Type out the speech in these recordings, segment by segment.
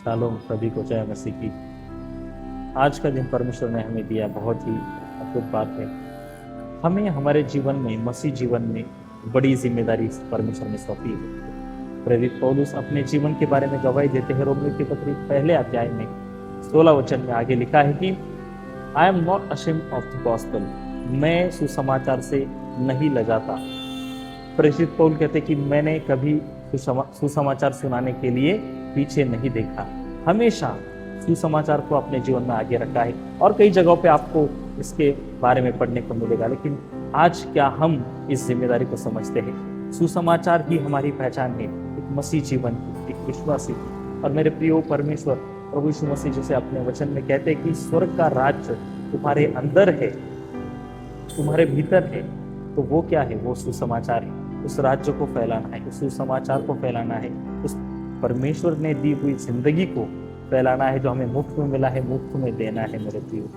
Shalom, सभी को जय मसीह की। आज का दिन परमेश्वर ने हमें दिया, बहुत ही अद्भुत बात है। हमें हमारे जीवन में, मसीह जीवन में बड़ी जिम्मेदारी परमेश्वर ने सौंपी है। प्रेरित पौलुस अपने जीवन के बारे में गवाही देते हैं। रोमियो की पत्री पहले अध्याय में 16 वचन में आगे लिखा है कि I am not ashamed of the gospel, मैं सुसमाचार से नहीं लजाता। प्रेरित पौल कहते कि मैंने कभी सुसमाचार सुनाने के लिए पीछे नहीं देखा, हमेशा सुसमाचार को अपने जीवन में आगे रखा है। और कई जगहों पे आपको इसके बारे में पढ़ने को मिलेगा। लेकिन आज क्या हम इस जिम्मेदारी को समझते हैं? सुसमाचार ही हमारी पहचान है, एक मसीह जीवन की, एक विश्वासी। और मेरे प्रियो, परमेश्वर प्रभु यीशु मसीह जैसे अपने वचन में कहते हैं कि स्वर्ग का राज्य तुम्हारे अंदर है, तुम्हारे भीतर है। तो वो क्या है? वो सुसमाचार है। उस राज्य को फैलाना है, उस सुसमाचार को फैलाना है, उस परमेश्वर ने दी हुई जिंदगी को फैलाना है, जो हमें मुफ्त में मिला है, मुफ्त में देना है। मेरे प्रियो,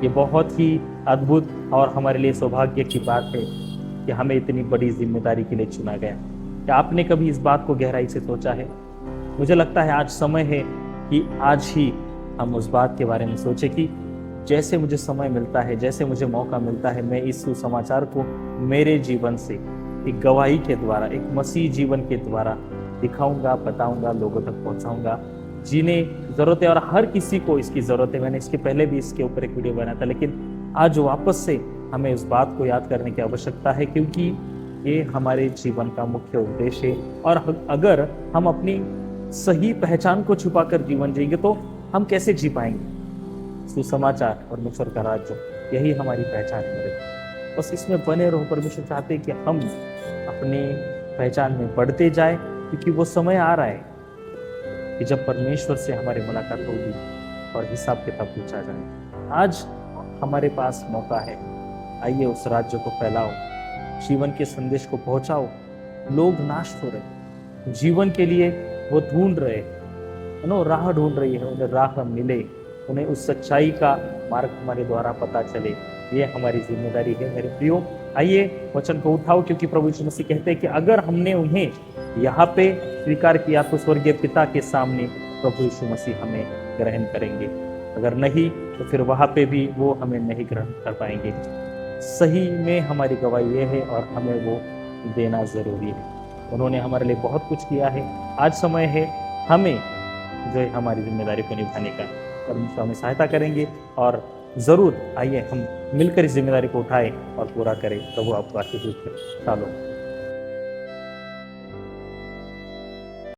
ये बहुत ही अद्भुत और हमारे लिए सौभाग्य की बात है कि हमें इतनी बड़ी जिम्मेदारी के लिए चुना गया। क्या आपने कभी इस बात को गहराई से सोचा है? मुझे लगता है आज समय है कि आज ही हम उस बात के बारे में सोचें कि जैसे मुझे समय मिलता है, जैसे मुझे मौका मिलता है, मैं इस सुसमाचार को मेरे जीवन से एक गवाही के द्वारा, एक मसीह जीवन के द्वारा दिखाऊंगा, बताऊंगा, लोगों तक पहुंचाऊंगा जिन्हें जरूरत है। और हर किसी को इसकी जरूरत है। मैंने इसके पहले भी इसके ऊपर एक वीडियो बनाया था, लेकिन आज वापस से हमें उस बात को याद करने की आवश्यकता है, क्योंकि ये हमारे जीवन का मुख्य उद्देश्य है। और अगर हम अपनी सही पहचान को छुपाकर जीवन जिएंगे तो हम कैसे जी पाएंगे? सुसमाचार, परमेश्वर का राज्य, यही हमारी पहचान है। बस इसमें बने रहो। परमेश्वर चाहते हैं कि हम अपनी पहचान में बढ़ते जाए, क्योंकि वो समय आ रहा है कि जब परमेश्वर से हमारी मुलाकात होगी और हिसाब किताब पूछा जाए। आज हमारे पास मौका है, आइए उस राज्य को फैलाओ, जीवन के संदेश को पहुंचाओ। लोग नाश हो रहे, जीवन के लिए वो ढूंढ रहे, राह ढूंढ रही है, उन्हें राह मिले, उन्हें उस सच्चाई का मार्ग हमारे द्वारा पता चले। ये हमारी जिम्मेदारी है। मेरे प्रियो, आइए वचन को उठाओ, क्योंकि प्रभु यीशु मसीह कहते हैं कि अगर हमने उन्हें यहाँ पे स्वीकार किया तो स्वर्गीय पिता के सामने प्रभु यीशु मसीह हमें ग्रहण करेंगे, अगर नहीं तो फिर वहाँ पे भी वो हमें नहीं ग्रहण कर पाएंगे। सही में हमारी गवाही ये है और हमें वो देना जरूरी है। उन्होंने हमारे लिए बहुत कुछ किया है। आज समय है हमें जो है हमारी जिम्मेदारी को निभाने का। परमेश्वर हमें सहायता करेंगे और जरूर आइए हम मिलकर इस जिम्मेदारी को उठाएं और पूरा करें। प्रभु आपको आशीष दे। चलो।